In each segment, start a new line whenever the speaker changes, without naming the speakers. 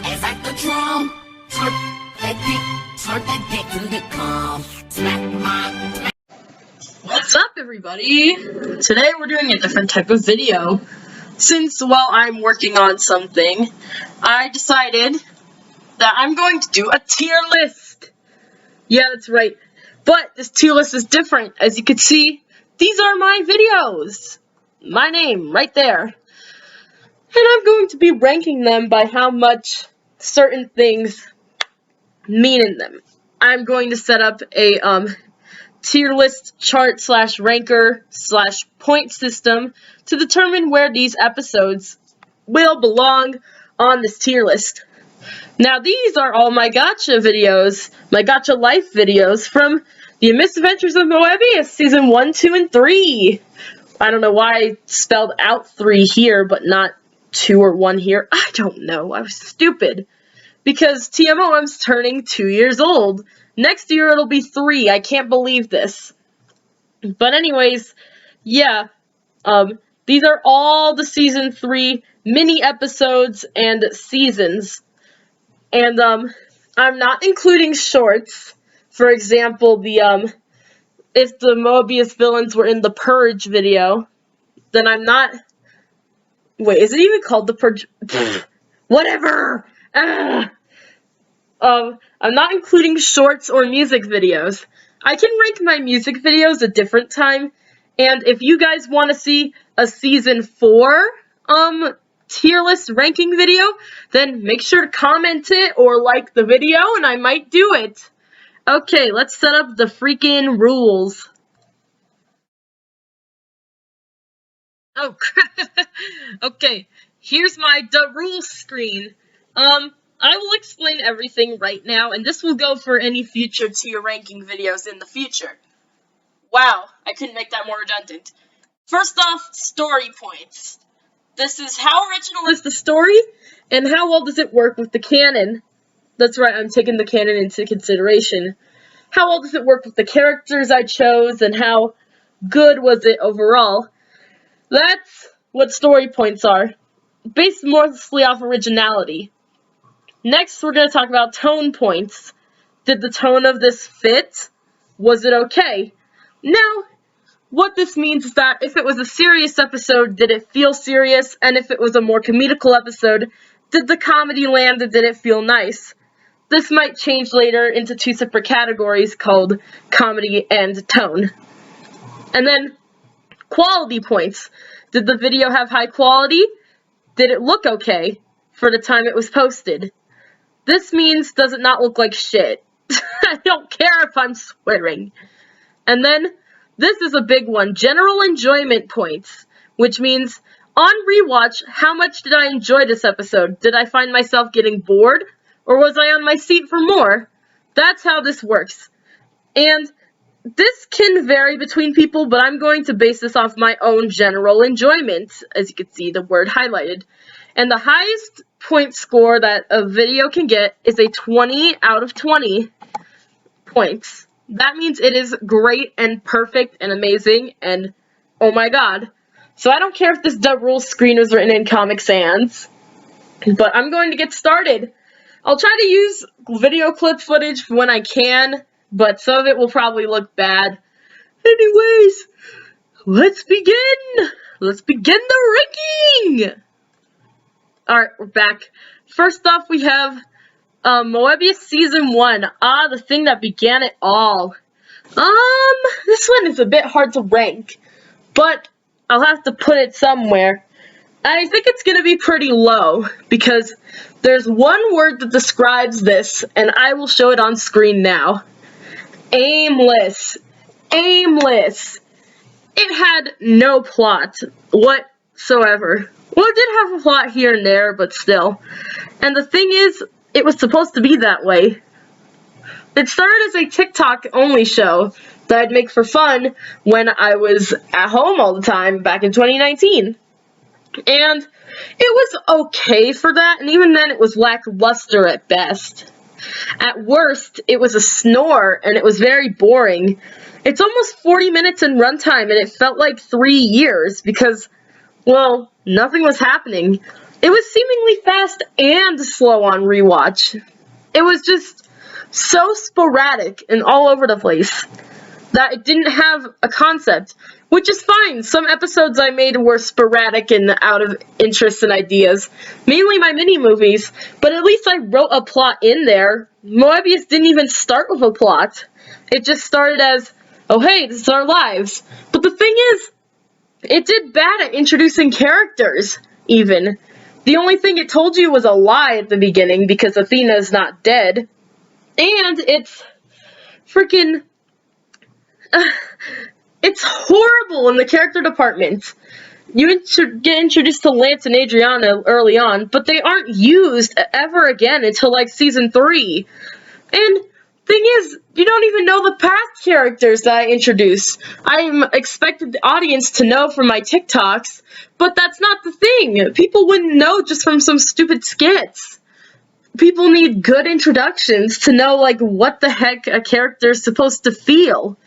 ass like the drum. Turn that dick to the cum. Smack my.
What's up, everybody? Today we're doing a different type of video. Since, while I'm working on something, I decided that I'm going to do a tier list. Yeah, that's right. But this tier list is different. As you can see, these are my videos. My name, right there. And I'm going to be ranking them by how much certain things mean in them. I'm going to set up a tier list chart / ranker / point system to determine where these episodes will belong on this tier list. Now, these are all my Gacha videos, my Gacha Life videos from the Misadventures of Moebius, Season 1, 2, and 3. I don't know why I spelled out 3 here, but not 2 or 1 here. I don't know. I was stupid. Because TMOM's turning 2 years old. Next year it'll be 3. I can't believe this. But anyways, yeah. These are all the Season 3 mini episodes and seasons. And, I'm not including shorts. For example, if the Moebius villains were in the Purge video, then I'm not... Wait, is it even called the Purge? Whatever! I'm not including shorts or music videos. I can rank my music videos a different time, and if you guys want to see a Season 4, tier list ranking video, then make sure to comment it or like the video, and I might do it. Okay, let's set up the freaking rules. Oh, okay, here's my rules screen. I will explain everything right now, and this will go for any future tier ranking videos in the future. Wow, I couldn't make that more redundant. First off, story points. This is how original is the story, and how well does it work with the canon. That's right, I'm taking the canon into consideration. How well does it work with the characters I chose, and how good was it overall? That's what story points are, based mostly off originality. Next, we're going to talk about tone points. Did the tone of this fit? Was it okay? Now, what this means is that if it was a serious episode, did it feel serious? And if it was a more comedical episode, did the comedy land and did it feel nice? This might change later into 2 separate categories called comedy and tone. And then, quality points. Did the video have high quality? Did it look okay for the time it was posted? This means, does it not look like shit? I don't care if I'm swearing. And then, this is a big one, general enjoyment points, which means, on rewatch, how much did I enjoy this episode? Did I find myself getting bored? Or was I on my seat for more? That's how this works. And this can vary between people, but I'm going to base this off my own general enjoyment, as you can see the word highlighted. And the highest point score that a video can get is a 20 out of 20 points. That means it is great and perfect and amazing and oh my god. So I don't care if this rules screen was written in Comic Sans, but I'm going to get started. I'll try to use video clip footage when I can, but some of it will probably look bad. Anyways, let's begin! Let's begin the ranking! Alright, we're back. First off, we have Moebius Season 1. The thing that began it all. This one is a bit hard to rank, but I'll have to put it somewhere. I think it's going to be pretty low, because there's one word that describes this, and I will show it on screen now. Aimless. Aimless. It had no plot whatsoever. Well, it did have a plot here and there, but still. And the thing is, it was supposed to be that way. It started as a TikTok-only show that I'd make for fun when I was at home all the time back in 2019. And it was okay for that, and even then it was lackluster at best. At worst, it was a snore, and it was very boring. It's almost 40 minutes in runtime, and it felt like 3 years, because, well, nothing was happening. It was seemingly fast and slow on rewatch. It was just so sporadic and all over the place that it didn't have a concept, which is fine. Some episodes I made were sporadic and out of interest and ideas, mainly my mini-movies, but at least I wrote a plot in there. Moebius didn't even start with a plot. It just started as, oh hey, this is our lives. But the thing is, it did bad at introducing characters, even. The only thing it told you was a lie at the beginning because Athena's not dead. And it's freaking... it's horrible in the character department. You get introduced to Lance and Adriana early on, but they aren't used ever again until like season 3. And thing is, you don't even know the past characters that I introduce. I expected the audience to know from my TikToks, but that's not the thing. People wouldn't know just from some stupid skits. People need good introductions to know like what the heck a character is supposed to feel.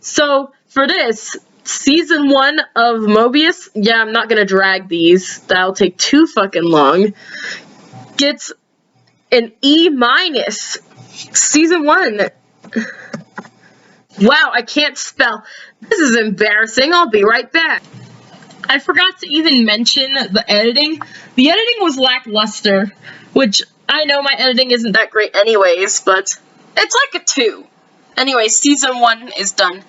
So, for this, Season 1 of Moebius, yeah, I'm not gonna drag these, that'll take too fucking long, gets an E-. Season 1. Wow, I can't spell. This is embarrassing, I'll be right back. I forgot to even mention the editing. The editing was lackluster, which I know my editing isn't that great anyways, but it's like a 2. Anyway, season 1 is done.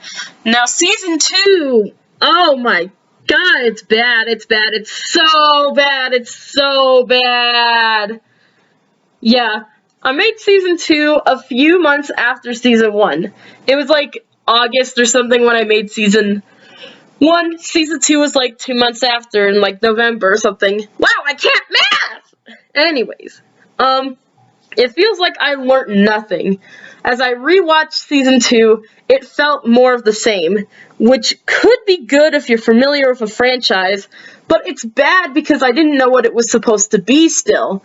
Now, season 2, oh my god, it's bad, it's bad, it's so bad, it's so bad. Yeah, I made season 2 a few months after season 1. It was like August or something when I made season 1. Season 2 was like 2 months after, in like November or something. Wow, I can't math! Anyways, it feels like I learned nothing. As I rewatched season 2, it felt more of the same, which could be good if you're familiar with a franchise, but it's bad because I didn't know what it was supposed to be still.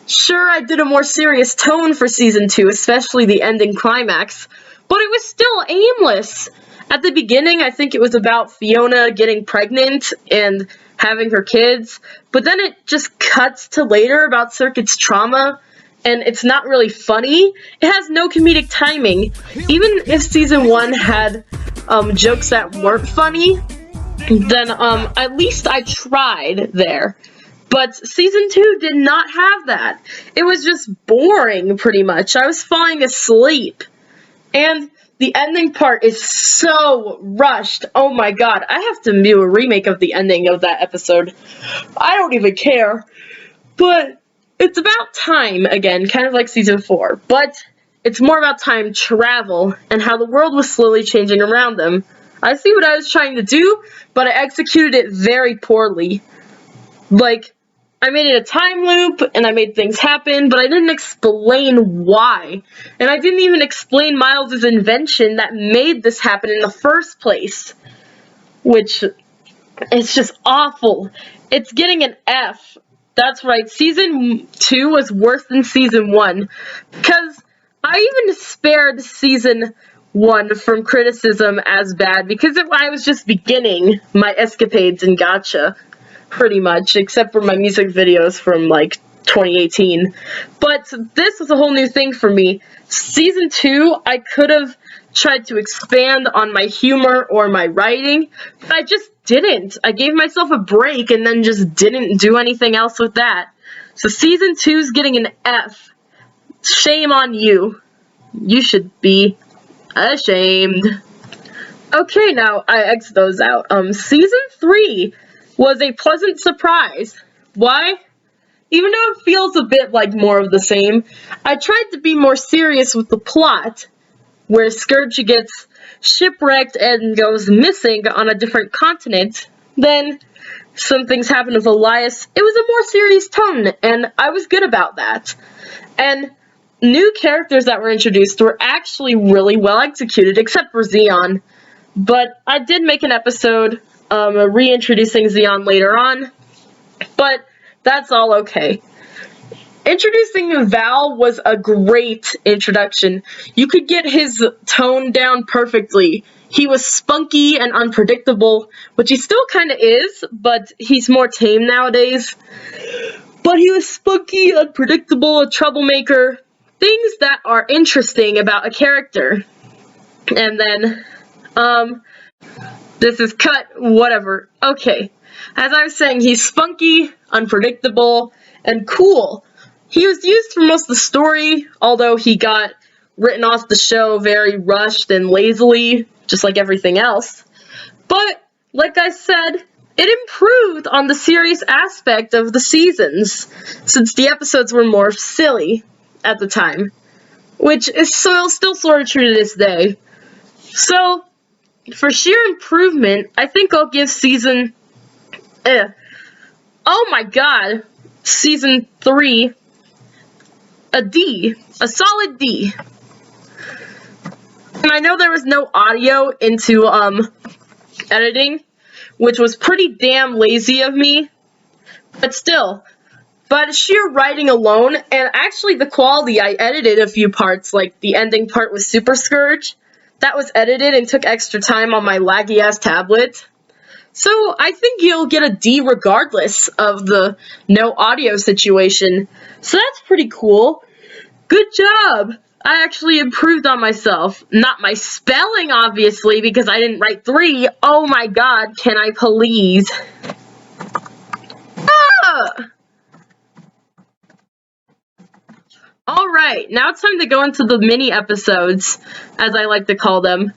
Sure, I did a more serious tone for season 2, especially the ending climax, but it was still aimless. At the beginning, I think it was about Fiona getting pregnant and having her kids, but then it just cuts to later about Circuit's trauma, and it's not really funny. It has no comedic timing. Even if season 1 had jokes that weren't funny, then at least I tried there. But season 2 did not have that. It was just boring, pretty much. I was falling asleep. And the ending part is so rushed. Oh my god, I have to do a remake of the ending of that episode. I don't even care. But it's about time, again, kind of like season 4, but it's more about time travel and how the world was slowly changing around them. I see what I was trying to do, but I executed it very poorly. Like, I made it a time loop, and I made things happen, but I didn't explain why. And I didn't even explain Miles' invention that made this happen in the first place. Which, it's just awful. It's getting an F. That's right, season 2 was worse than season 1, because I even spared season 1 from criticism as bad, because I was just beginning my escapades in Gacha, pretty much, except for my music videos from, like, 2018. But this was a whole new thing for me. Season 2, I could have tried to expand on my humor or my writing, but I just didn't. I gave myself a break and then just didn't do anything else with that. So season 2's getting an F. Shame on you. You should be ashamed. Okay, now I X those out. Season 3 was a pleasant surprise. Why? Even though it feels a bit like more of the same, I tried to be more serious with the plot, where Scourge gets shipwrecked and goes missing on a different continent. Then some things happen with Elias. It was a more serious tone, and I was good about that. And new characters that were introduced were actually really well executed, except for Xeon. But I did make an episode reintroducing Xeon later on, but that's all okay. Introducing Val was a great introduction. You could get his tone down perfectly. He was spunky and unpredictable, which he still kind of is, but he's more tame nowadays. But he was spunky, unpredictable, a troublemaker. Things that are interesting about a character. And then, this is cut, whatever. Okay. As I was saying, he's spunky, unpredictable, and cool. He was used for most of the story, although he got written off the show very rushed and lazily, just like everything else. But, like I said, it improved on the serious aspect of the seasons, since the episodes were more silly at the time, which is still sort of true to this day. So, for sheer improvement, I think I'll give season 3 a D, a solid D. And I know there was no audio into editing, which was pretty damn lazy of me, but still. But sheer writing alone, and actually the quality, I edited a few parts, like the ending part with Super Scourge. That was edited and took extra time on my laggy-ass tablet. So I think you'll get a D regardless of the no audio situation. So that's pretty cool. Good job! I actually improved on myself. Not my spelling, obviously, because I didn't write 3. Oh my god, can I please? Alright, now it's time to go into the mini episodes, as I like to call them.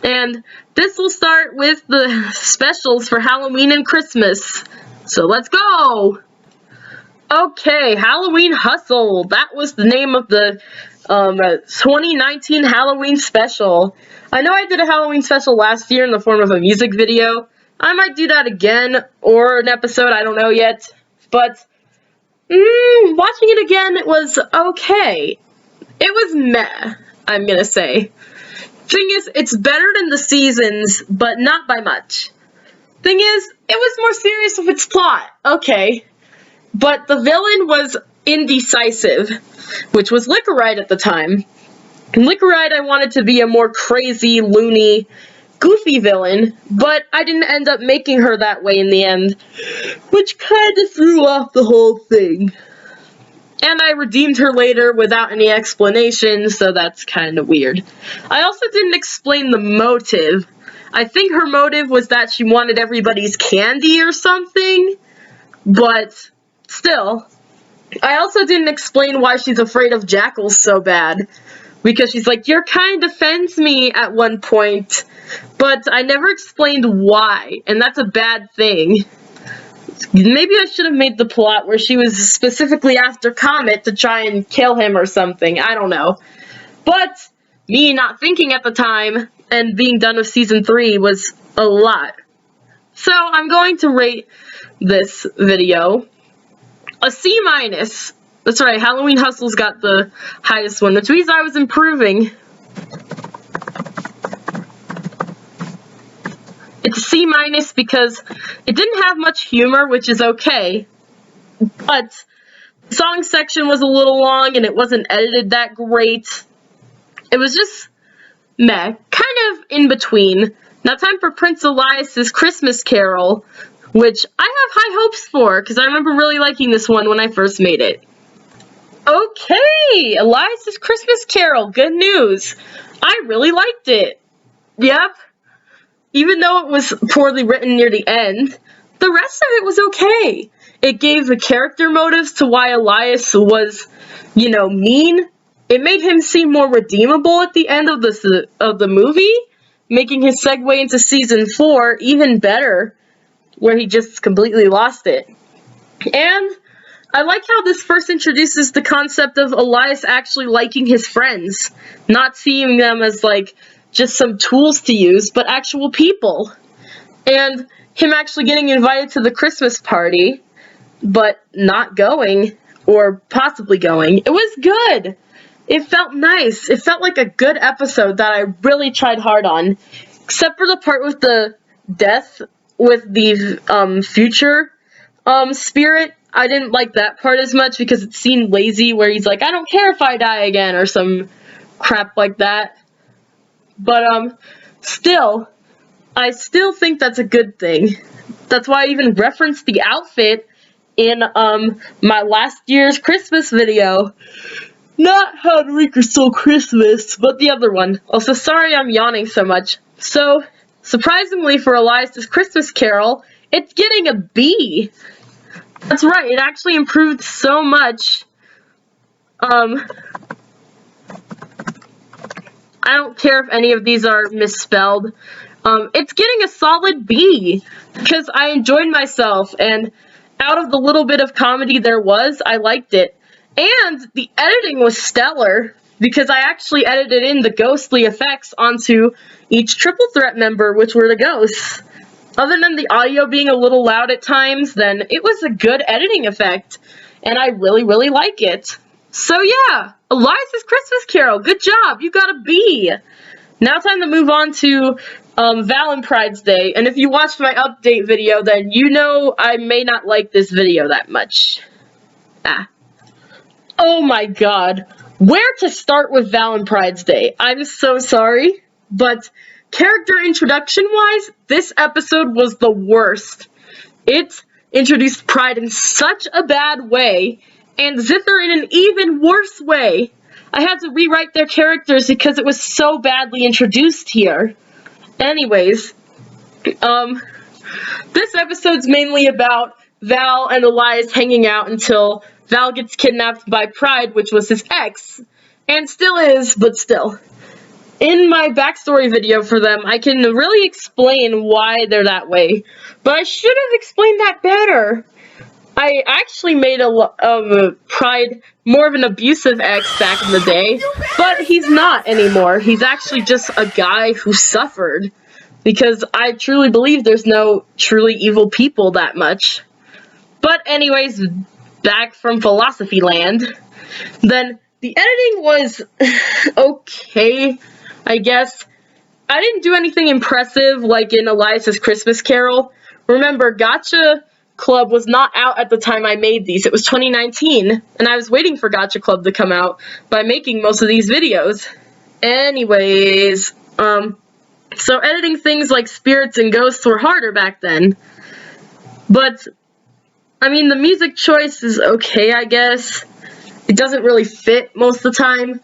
And this will start with the specials for Halloween and Christmas. So let's go! Okay, Halloween Hustle. That was the name of the 2019 Halloween special. I know I did a Halloween special last year in the form of a music video. I might do that again, or an episode, I don't know yet. But, watching it again, it was okay. It was meh, I'm gonna say. Thing is, it's better than the seasons, but not by much. Thing is, it was more serious with its plot. Okay. But the villain was indecisive, which was Liquorite at the time. And Liquorite I wanted to be a more crazy, loony, goofy villain, but I didn't end up making her that way in the end, which kind of threw off the whole thing. And I redeemed her later without any explanation, so that's kind of weird. I also didn't explain the motive. I think her motive was that she wanted everybody's candy or something, but still. I also didn't explain why she's afraid of jackals so bad, because she's like, "Your kind offends me" at one point, but I never explained why, and that's a bad thing. Maybe I should have made the plot where she was specifically after Comet to try and kill him or something. I don't know. But me not thinking at the time and being done with season 3 was a lot. So I'm going to rate this video a C-. That's right, Halloween Hustle's got the highest one, which means I was improving. It's a C- because it didn't have much humor, which is okay, but the song section was a little long and it wasn't edited that great. It was just meh, kind of in between. Now time for Prince Elias's Christmas Carol, which I have high hopes for, because I remember really liking this one when I first made it. Okay, Elias's Christmas Carol, good news. I really liked it. Yep. Even though it was poorly written near the end, the rest of it was okay. It gave the character motives to why Elias was, mean. It made him seem more redeemable at the end of the movie, making his segue into season 4 even better, where he just completely lost it. And I like how this first introduces the concept of Elias actually liking his friends, not seeing them as, just some tools to use, but actual people. And him actually getting invited to the Christmas party, but not going, or possibly going. It was good. It felt nice. It felt like a good episode that I really tried hard on. Except for the part with the death with the future spirit. I didn't like that part as much because it seemed lazy, where he's like, "I don't care if I die again," or some crap like that. But, I still think that's a good thing. That's why I even referenced the outfit in my last year's Christmas video. Not How to Make Your Soul Christmas, but the other one. Also, sorry I'm yawning so much. So, surprisingly for Elias' Christmas Carol, it's getting a B. That's right, it actually improved so much. I don't care if any of these are misspelled. It's getting a solid B, because I enjoyed myself, and out of the little bit of comedy there was, I liked it. And the editing was stellar, because I actually edited in the ghostly effects onto each Triple Threat member, which were the ghosts. Other than the audio being a little loud at times, then it was a good editing effect, and I really, really like it. So yeah, Elias' Christmas Carol, good job, you got a B. Now time to move on to Val and Pride's Day, and if you watched my update video, then you know I may not like this video that much. Oh my god, where to start with Val and Pride's Day? I'm so sorry, but character introduction-wise, this episode was the worst. It introduced Pride in such a bad way, and Zither in an even worse way. I had to rewrite their characters because it was so badly introduced here. Anyways, this episode's mainly about Val and Elias hanging out until Val gets kidnapped by Pride, which was his ex, and still is, but still. In my backstory video for them, I can really explain why they're that way, but I should have explained that better. I actually made Pride more of an abusive ex back in the day, but he's not anymore. He's actually just a guy who suffered, because I truly believe there's no truly evil people that much. But anyways, back from Philosophy Land, then the editing was okay, I guess. I didn't do anything impressive like in Elias' Christmas Carol. Remember, Gacha Club was not out at the time I made these. It was 2019, and I was waiting for Gacha Club to come out by making most of these videos. Anyways, so editing things like spirits and ghosts were harder back then. But, I mean, the music choice is okay, I guess. It doesn't really fit most of the time.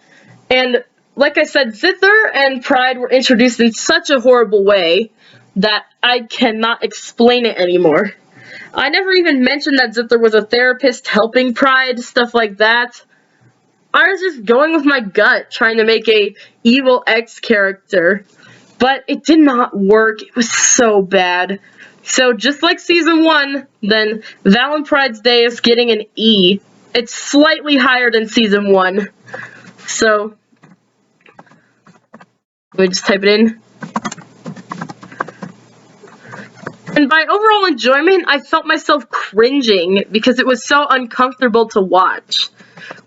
And, like I said, Zither and Pride were introduced in such a horrible way that I cannot explain it anymore. I never even mentioned that Zither was a therapist helping Pride, stuff like that. I was just going with my gut, trying to make a evil ex character. But it did not work. It was so bad. So just like Season 1, then Val and Pride's Day is getting an E. It's slightly higher than Season 1. So, let me just type it in. And by overall enjoyment, I felt myself cringing because it was so uncomfortable to watch,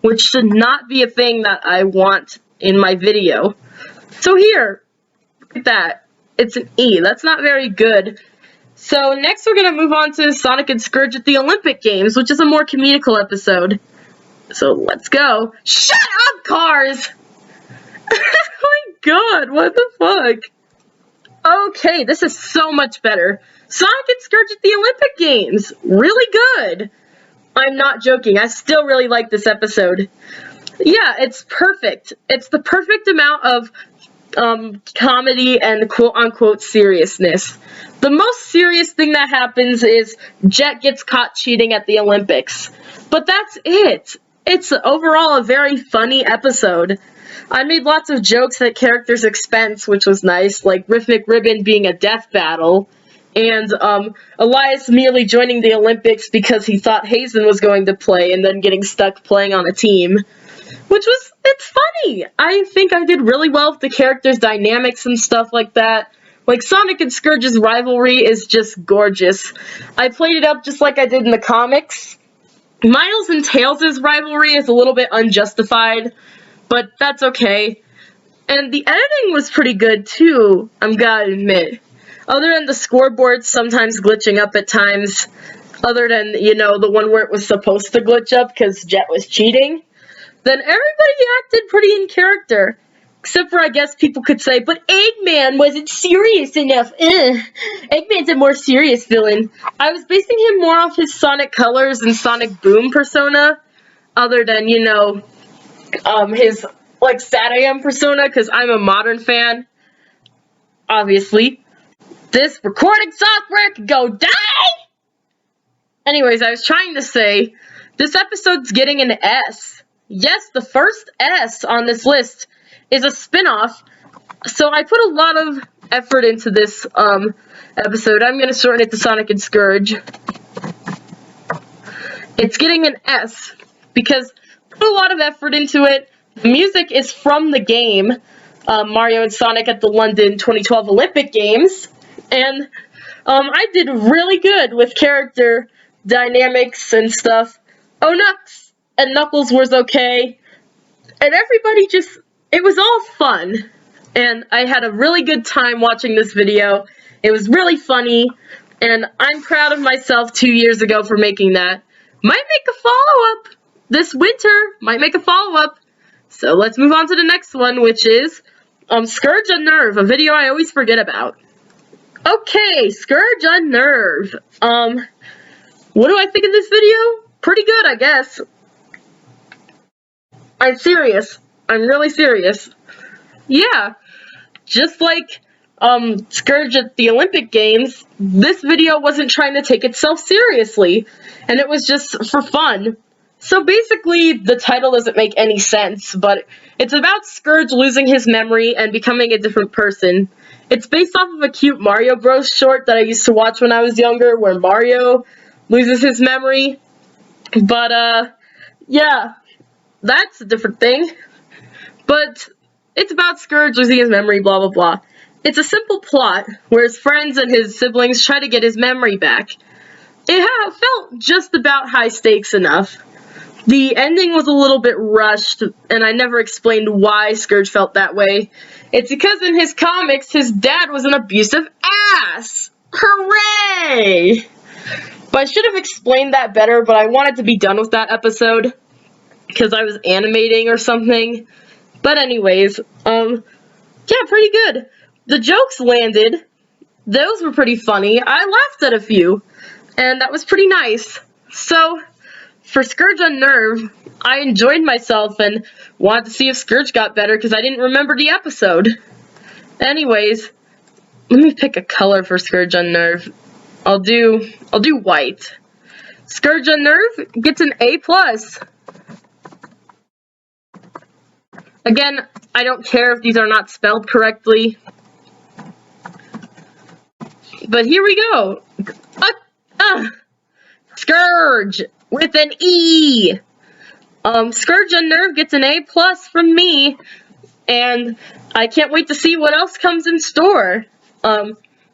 which should not be a thing that I want in my video. So here, look at that. It's an E. That's not very good. So next we're going to move on to Sonic and Scourge at the Olympic Games, which is a more comedical episode. So let's go. Shut up, Cars! Oh my god, what the fuck? Okay, this is so much better. Sonic and Scourge at the Olympic Games. Really good. I'm not joking. I still really like this episode. Yeah, it's perfect. It's the perfect amount of comedy and quote-unquote seriousness. The most serious thing that happens is Jet gets caught cheating at the Olympics. But that's it. It's overall a very funny episode. I made lots of jokes at characters' expense, which was nice, like Rhythmic Ribbon being a death battle, and Elias merely joining the Olympics because he thought Hazen was going to play and then getting stuck playing on a team. Which was, it's funny! I think I did really well with the characters' dynamics and stuff like that. Like, Sonic and Scourge's rivalry is just gorgeous. I played it up just like I did in the comics. Miles and Tails' rivalry is a little bit unjustified, but that's okay. And the editing was pretty good, too, I'm gotta admit. Other than the scoreboard sometimes glitching up at times, other than, you know, the one where it was supposed to glitch up because Jet was cheating, then everybody acted pretty in character. Except for, I guess, people could say, but Eggman wasn't serious enough. Eggman's a more serious villain. I was basing him more off his Sonic Colors and Sonic Boom persona, other than, you know, his, like, Sad AM persona, because I'm a modern fan, obviously. This recording software could go die! Anyways, I was trying to say, this episode's getting an S. Yes, the first S on this list is a spin-off, so I put a lot of effort into this episode. I'm going to shorten it to Sonic and Scourge. It's getting an S, because I put a lot of effort into it. The music is from the game, Mario and Sonic at the London 2012 Olympic Games, and I did really good with character dynamics and stuff. Oh, Nux and Knuckles was okay, and everybody just, it was all fun, and I had a really good time watching this video. It was really funny, and I'm proud of myself 2 years ago for making that. Might make a follow-up this winter, might make a follow-up. So let's move on to the next one, which is Scourge Unnerve, a video I always forget about. Okay, Scourge Unnerve. What do I think of this video? Pretty good, I guess. I'm serious. I'm really serious. Yeah, just like Scourge at the Olympic Games, this video wasn't trying to take itself seriously, and it was just for fun. So basically, the title doesn't make any sense, but it's about Scourge losing his memory and becoming a different person. It's based off of a cute Mario Bros. Short that I used to watch when I was younger, where Mario loses his memory. But, yeah, that's a different thing. But it's about Scourge losing his memory, blah, blah, blah. It's a simple plot, where his friends and his siblings try to get his memory back. It felt just about high stakes enough. The ending was a little bit rushed, and I never explained why Scourge felt that way. It's because in his comics, his dad was an abusive ass! Hooray! But I should have explained that better, but I wanted to be done with that episode, because I was animating or something. But anyways, yeah, pretty good. The jokes landed. Those were pretty funny. I laughed at a few, and that was pretty nice. So, for Scourge Unnerve, I enjoyed myself and wanted to see if Scourge got better because I didn't remember the episode. Anyways, let me pick a color for Scourge Unnerve. I'll do white. Scourge Unnerve gets an A+. Again, I don't care if these are not spelled correctly. But here we go. Scourge with an E. Scourge Unnerve gets an A+ from me, and I can't wait to see what else comes in store.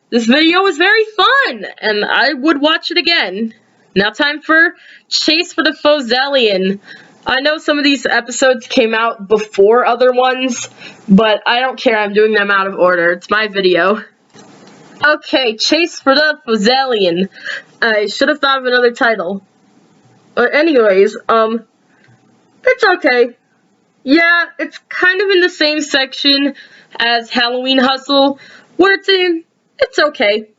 This video was very fun, and I would watch it again. Now time for Chase for the Fozelian. I know some of these episodes came out before other ones, but I don't care, I'm doing them out of order. It's my video. Okay, Chase for the Fozelian. I should have thought of another title. But anyways, it's okay. Yeah, it's kind of in the same section as Halloween Hustle, where it's okay.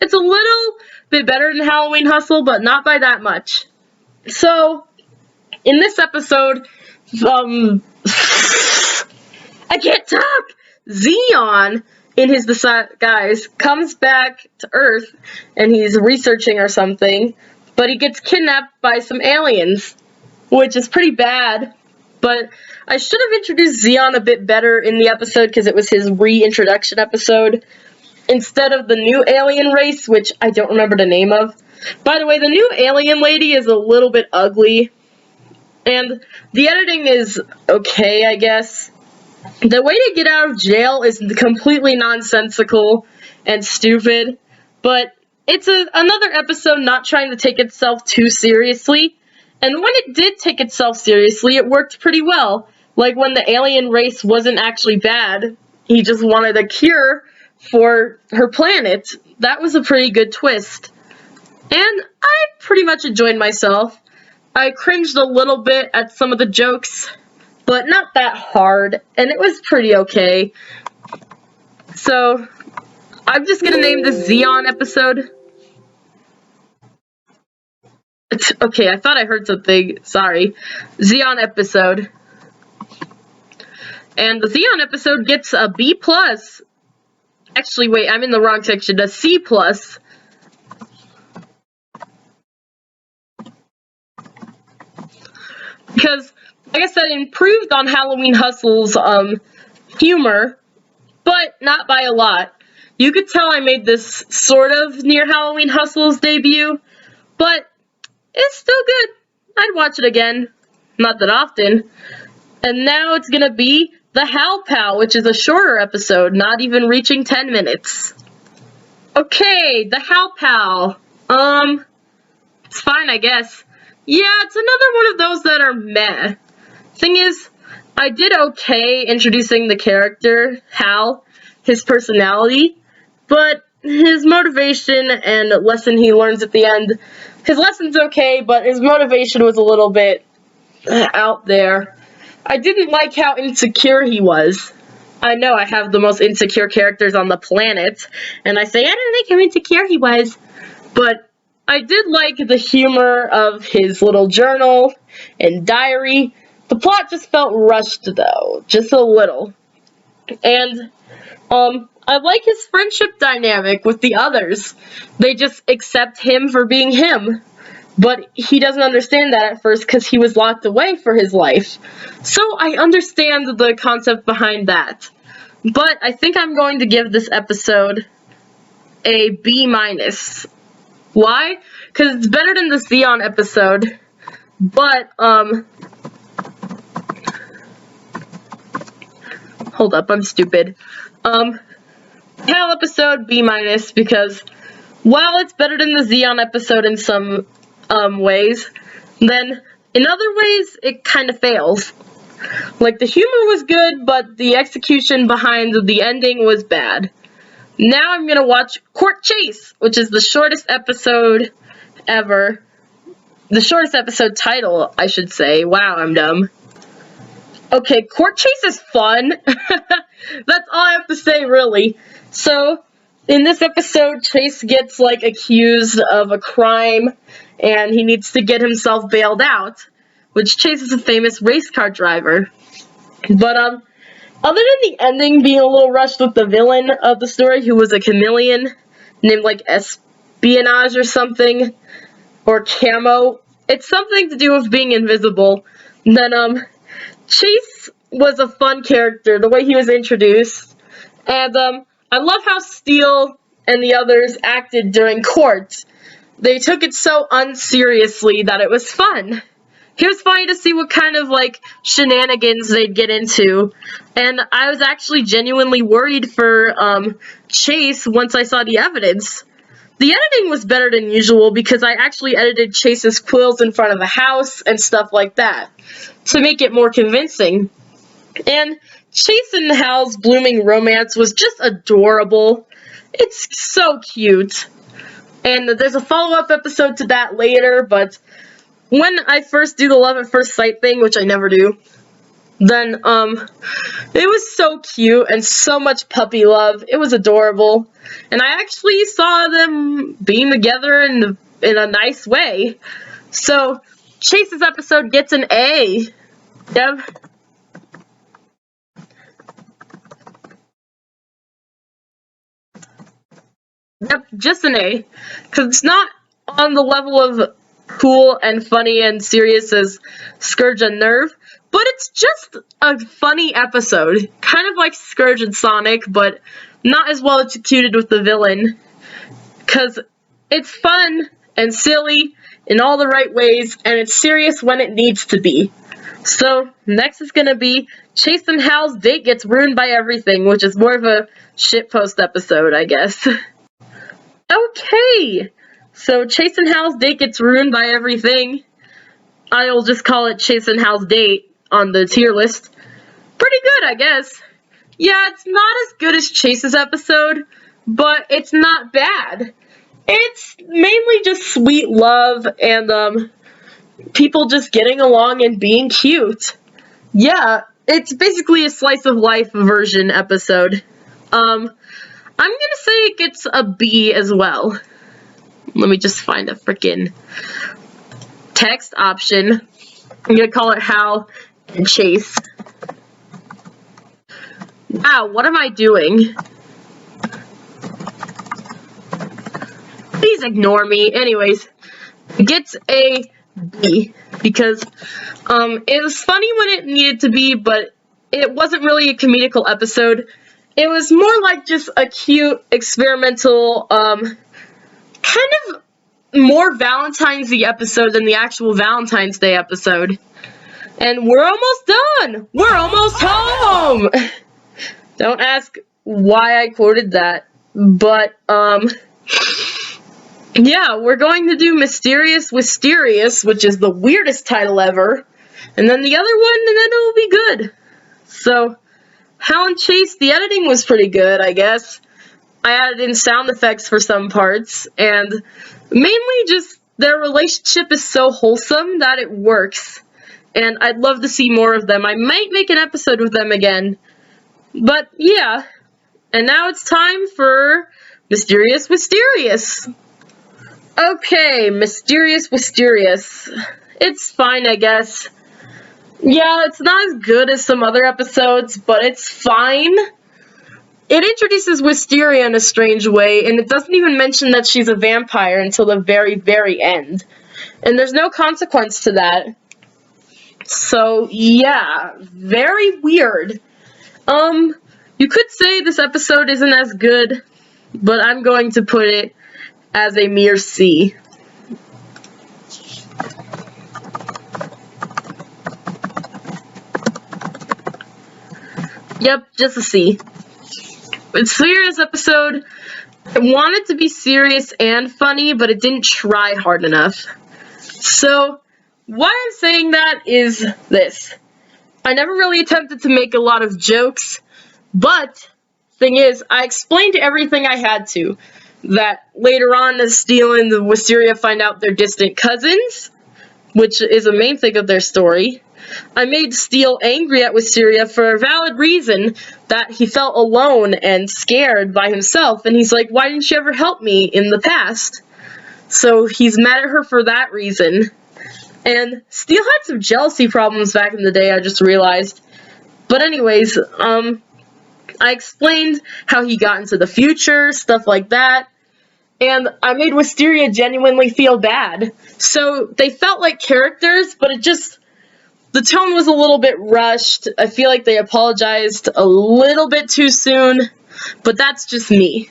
It's a little bit better than Halloween Hustle, but not by that much. So, in this episode, I can't talk! Xeon, in his disguise, comes back to Earth, and he's researching or something, but he gets kidnapped by some aliens, which is pretty bad, but I should have introduced Xeon a bit better in the episode, because it was his reintroduction episode, instead of the new alien race, which I don't remember the name of. By the way, the new alien lady is a little bit ugly, and the editing is okay, I guess. The way to get out of jail is completely nonsensical and stupid, but it's another episode not trying to take itself too seriously, and when it did take itself seriously, it worked pretty well. Like when the alien race wasn't actually bad, he just wanted a cure for her planet. That was a pretty good twist. And I pretty much enjoyed myself. I cringed a little bit at some of the jokes, but not that hard, and it was pretty okay. So, I'm just gonna name this Xeon episode. Okay, I thought I heard something. Sorry. Xeon episode. And the Xeon episode gets a B+. Actually, wait, I'm in the wrong section. A C+. Because, like I said, it improved on Halloween Hustle's humor, but not by a lot. You could tell I made this sort of near Halloween Hustle's debut, but it's still good. I'd watch it again. Not that often. And now it's gonna be the Hal Pal, which is a shorter episode, not even reaching 10 minutes. Okay, the Hal Pal. It's fine, I guess. Yeah, it's another one of those that are meh. Thing is, I did okay introducing the character, Hal, his personality, but his motivation and lesson he learns at the end, his lesson's okay, but his motivation was a little bit out there. I didn't like how insecure he was. I know I have the most insecure characters on the planet, and I say I didn't like how insecure he was, but I did like the humor of his little journal and diary. The plot just felt rushed, though, just a little. And, I like his friendship dynamic with the others. They just accept him for being him. But he doesn't understand that at first because he was locked away for his life. So I understand the concept behind that. But I think I'm going to give this episode a B-. Why? Because it's better than the Xeon episode. But, hold up, I'm stupid. Hal episode, B-, because while it's better than the Xeon episode in some ways, then in other ways it kind of fails. Like, the humor was good, but the execution behind the ending was bad. Now I'm gonna watch Court Chase, which is the shortest episode ever. The shortest episode title, I should say. Wow, I'm dumb. Okay, Court Chase is fun. That's all I have to say, really. So, in this episode, Chase gets, like, accused of a crime, and he needs to get himself bailed out, which Chase is a famous race car driver. But, other than the ending being a little rushed with the villain of the story, who was a chameleon, named, like, Espionage or something, or Camo, it's something to do with being invisible, then, Chase was a fun character, the way he was introduced, and, I love how Steele and the others acted during court. They took it so unseriously that it was fun. It was funny to see what kind of, like, shenanigans they'd get into, and I was actually genuinely worried for, Chase once I saw the evidence. The editing was better than usual because I actually edited Chase's quills in front of the house and stuff like that to make it more convincing. And Chase and Hal's blooming romance was just adorable. It's so cute. And there's a follow-up episode to that later, but when I first do the love at first sight thing, which I never do, then, it was so cute and so much puppy love. It was adorable. And I actually saw them being together in a nice way. So, Chase's episode gets an A. Yep. Yep, just an A. Because it's not on the level of cool and funny and serious as Scourge Unnerve, but it's just a funny episode. Kind of like Scourge and Sonic, but not as well executed with the villain. Because it's fun and silly in all the right ways, and it's serious when it needs to be. So, next is gonna be Chase and Hal's date gets ruined by everything, which is more of a shitpost episode, I guess. Okay, so Chase and Hal's date gets ruined by everything. I'll just call it Chase and Hal's date on the tier list. Pretty good, I guess. Yeah, it's not as good as Chase's episode, but it's not bad. It's mainly just sweet love and, people just getting along and being cute. yeah, it's basically a slice of life version episode. I'm gonna say it gets a B as well. Let me just find a freaking text option. I'm gonna call it Hal and Chase. Wow, what am I doing? Please ignore me. Anyways, it gets a B because it was funny when it needed to be, but it wasn't really a comedical episode. It was more like just a cute experimental kind of more Valentine's Day episode than the actual Valentine's Day episode. And we're almost done! We're almost home! Don't ask why I quoted that, but, yeah, we're going to do Mysterious Whisterious, which is the weirdest title ever, and then the other one, and then it'll be good. So, Hal and Chase, the editing was pretty good, I guess. I added in sound effects for some parts, and mainly just their relationship is so wholesome that it works. And I'd love to see more of them. I might make an episode with them again. But yeah. And now it's time for Mysterious Whisterious. Okay, Mysterious Whisterious. It's fine, I guess. Yeah, it's not as good as some other episodes, but it's fine. It introduces Wisteria in a strange way, and it doesn't even mention that she's a vampire until the very, very end. And there's no consequence to that. So, yeah, very weird. You could say this episode isn't as good, but I'm going to put it as a mere C. Yep, just a C. It's a serious episode. It wanted to be serious and funny, but it didn't try hard enough. So, why I'm saying that is this. I never really attempted to make a lot of jokes, but thing is, I explained everything I had to. That later on, Steele and the Wisteria find out they're distant cousins, which is a main thing of their story. I made Steele angry at Wisteria for a valid reason, that he felt alone and scared by himself, and he's like, why didn't you ever help me in the past? So he's mad at her for that reason. And Steele had some jealousy problems back in the day, I just realized. But anyways, I explained how he got into the future, stuff like that. And I made Wisteria genuinely feel bad. So they felt like characters, but the tone was a little bit rushed. I feel like they apologized a little bit too soon, but that's just me.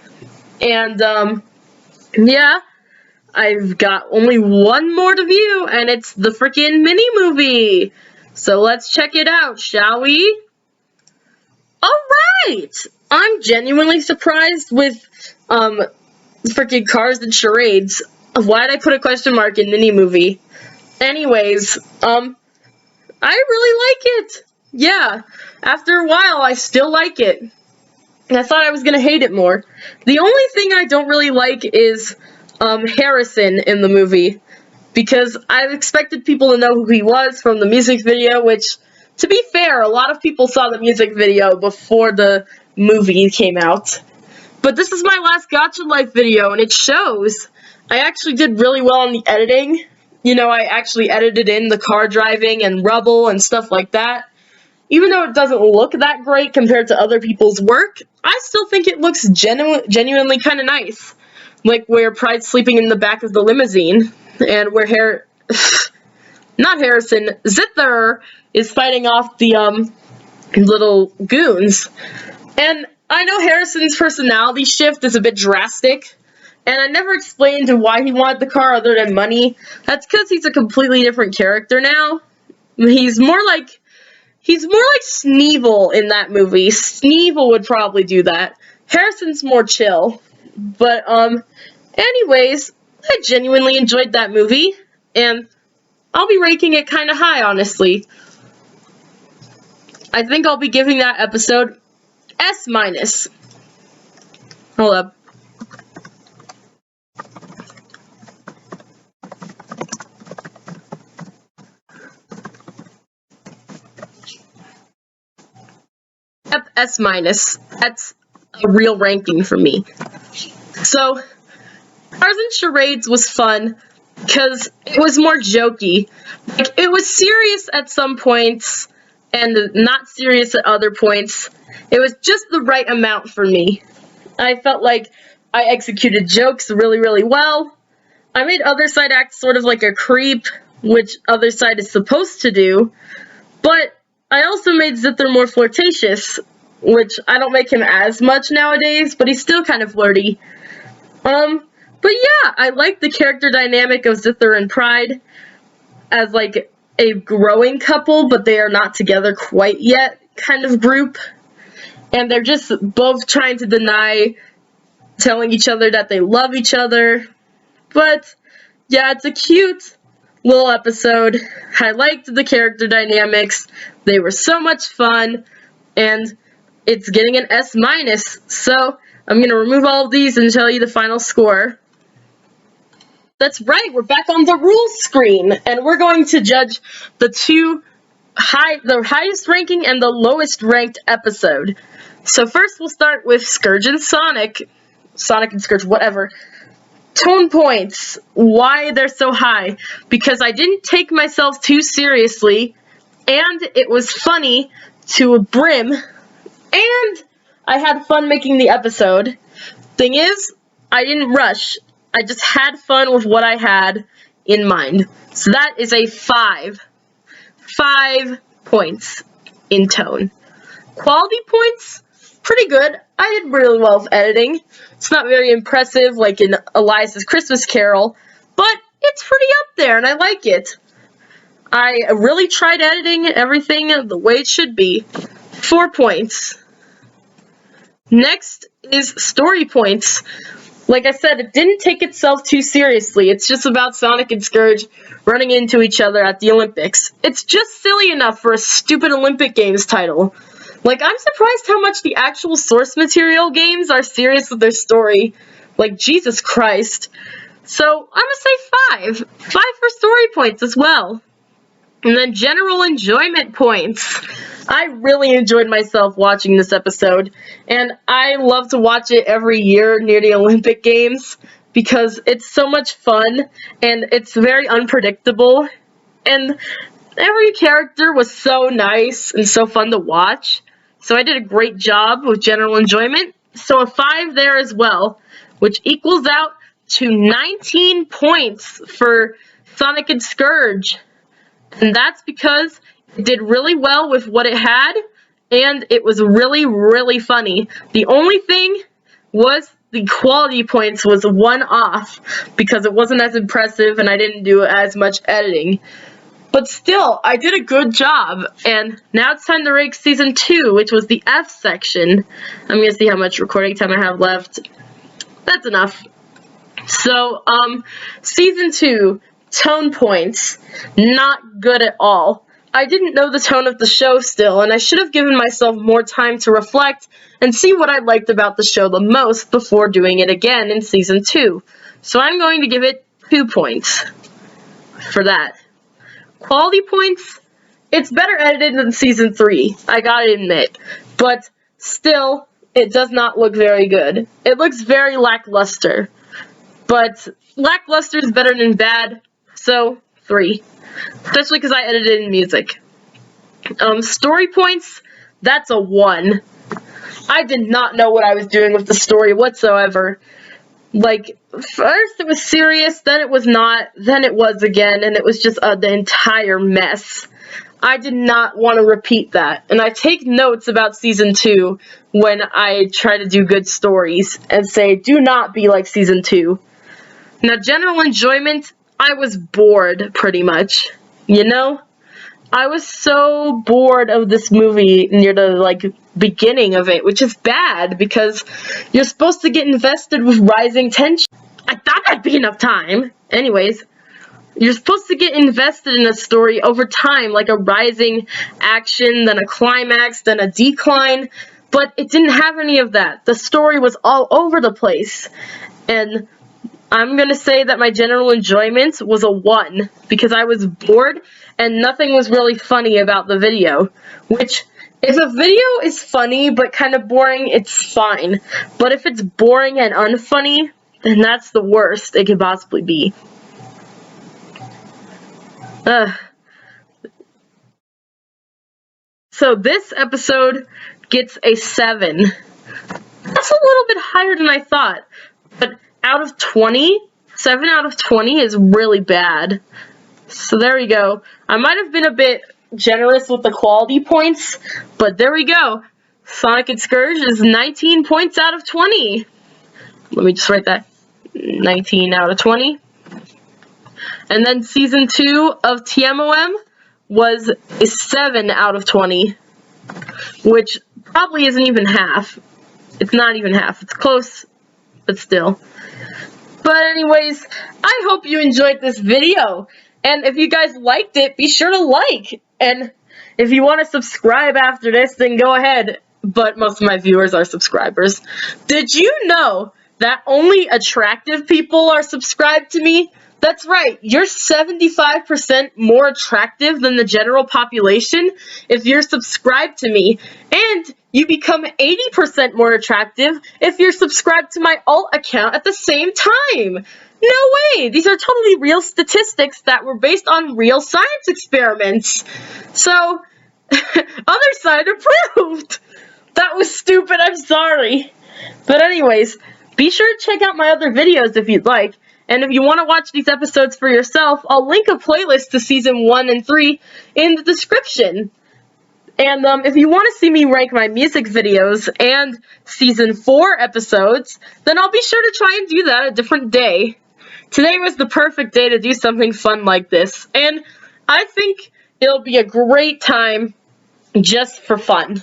And, yeah, I've got only one more to view, and it's the freaking mini-movie. So let's check it out, shall we? Alright! I'm genuinely surprised with, freaking Cars and Charades. Why did I put a question mark in mini-movie? Anyways, I really like it. Yeah, after a while, I still like it. And I thought I was gonna hate it more. The only thing I don't really like is, Harrison in the movie. Because I expected people to know who he was from the music video, which, to be fair, a lot of people saw the music video before the movie came out. But this is my last Gacha Life video, and it shows. I actually did really well on the editing. You know, I actually edited in the car driving and rubble and stuff like that. Even though it doesn't look that great compared to other people's work, I still think it looks genuinely kind of nice. Like where Pride's sleeping in the back of the limousine, and where not Harrison, Zither is fighting off the, little goons. And I know Harrison's personality shift is a bit drastic, and I never explained why he wanted the car other than money. That's because he's a completely different character now. He's more like Sneevil in that movie. Sneevil would probably do that. Harrison's more chill. But, anyways, I genuinely enjoyed that movie, and I'll be ranking it kind of high, honestly. I think I'll be giving that episode S-. Hold up. S-. That's a real ranking for me. So, Tarzan Charades was fun because it was more jokey. Like, it was serious at some points and not serious at other points. It was just the right amount for me. I felt like I executed jokes really, really well. I made Other Side act sort of like a creep, which Other Side is supposed to do, but I also made Zither more flirtatious, which I don't make him as much nowadays, but he's still kind of flirty. But yeah, I like the character dynamic of Zither and Pride as like a growing couple, but they are not together quite yet kind of group. And they're just both trying to deny telling each other that they love each other. But yeah, it's a cute little episode. I liked the character dynamics. They were so much fun. And it's getting an S-. So I'm going to remove all of these and tell you the final score. That's right, we're back on the rules screen. And we're going to judge the the highest ranking and the lowest ranked episode. So first we'll start with Scourge and Sonic. Sonic and Scourge, whatever. Tone points. Why they're so high? Because I didn't take myself too seriously, and it was funny to a brim, and I had fun making the episode. Thing is, I didn't rush. I just had fun with what I had in mind. So that is a 5. 5 points in tone. Quality points? Pretty good. I did really well with editing. It's not very impressive like in Elias' Christmas Carol, but it's pretty up there and I like it. I really tried editing everything the way it should be. 4 points. Next is story points. Like I said, it didn't take itself too seriously. It's just about Sonic and Scourge running into each other at the Olympics. It's just silly enough for a stupid Olympic Games title. Like, I'm surprised how much the actual source material games are serious with their story. Like, Jesus Christ. So, I'm gonna say 5. 5 for story points as well. And then general enjoyment points. I really enjoyed myself watching this episode, and I love to watch it every year near the Olympic Games because it's so much fun and it's very unpredictable, and every character was so nice and so fun to watch. So I did a great job with general enjoyment. So a 5 there as well, which equals out to 19 points for Sonic and Scourge. And that's because it did really well with what it had, and it was really, really funny. The only thing was the quality points was 1 off because it wasn't as impressive and I didn't do as much editing. But still, I did a good job, and now it's time to rank Season 2, which was the F section. I'm going to see how much recording time I have left. That's enough. So, Season 2, tone points, not good at all. I didn't know the tone of the show still, and I should have given myself more time to reflect and see what I liked about the show the most before doing it again in Season 2. So I'm going to give it 2 points for that. Quality points, it's better edited than Season 3, I gotta admit, but still, it does not look very good. It looks very lackluster, but lackluster is better than bad, so 3, especially because I edited in music. Story points, that's a 1. I did not know what I was doing with the story whatsoever. Like, first it was serious, then it was not, then it was again, and it was just the entire mess. I did not want to repeat that, and I take notes about Season 2 when I try to do good stories, and say, do not be like Season 2. Now, general enjoyment, I was bored, pretty much, you know? I was so bored of this movie near the, beginning of it, which is bad, because you're supposed to get invested with rising tension. I thought that'd be enough time. Anyways, you're supposed to get invested in a story over time, like a rising action, then a climax, then a decline, but it didn't have any of that. The story was all over the place, and I'm gonna say that my general enjoyment was a 1, because I was bored, and nothing was really funny about the video, which If a video is funny but kind of boring, it's fine. But if it's boring and unfunny, then that's the worst it could possibly be. So this episode gets a 7. That's a little bit higher than I thought. But out of 20, 7 out of 20 is really bad. So there we go. I might have been a bit generous with the quality points, but there we go. Sonic and Scourge is 19 points out of 20. Let me just write that. 19 out of 20. And then Season 2 of TMOM was a 7 out of 20, which probably isn't even half. It's not even half. It's close, but still. But anyways, I hope you enjoyed this video. And if you guys liked it, be sure to like. And if you want to subscribe after this, then go ahead. But most of my viewers are subscribers. Did you know that only attractive people are subscribed to me? That's right, you're 75% more attractive than the general population if you're subscribed to me. And you become 80% more attractive if you're subscribed to my alt account at the same time. No way! These are totally real statistics that were based on real science experiments. So, other side approved! That was stupid, I'm sorry. But anyways, be sure to check out my other videos if you'd like. And if you want to watch these episodes for yourself, I'll link a playlist to Season 1 and 3 in the description. And if you want to see me rank my music videos and Season 4 episodes, then I'll be sure to try and do that a different day. Today was the perfect day to do something fun like this, and I think it'll be a great time just for fun.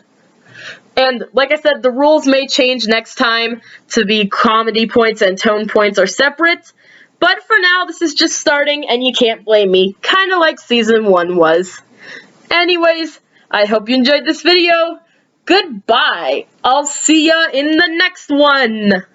And like I said, the rules may change next time to be comedy points and tone points are separate. But for now, this is just starting, and you can't blame me. Kinda like Season 1 was. Anyways, I hope you enjoyed this video. Goodbye. I'll see ya in the next one.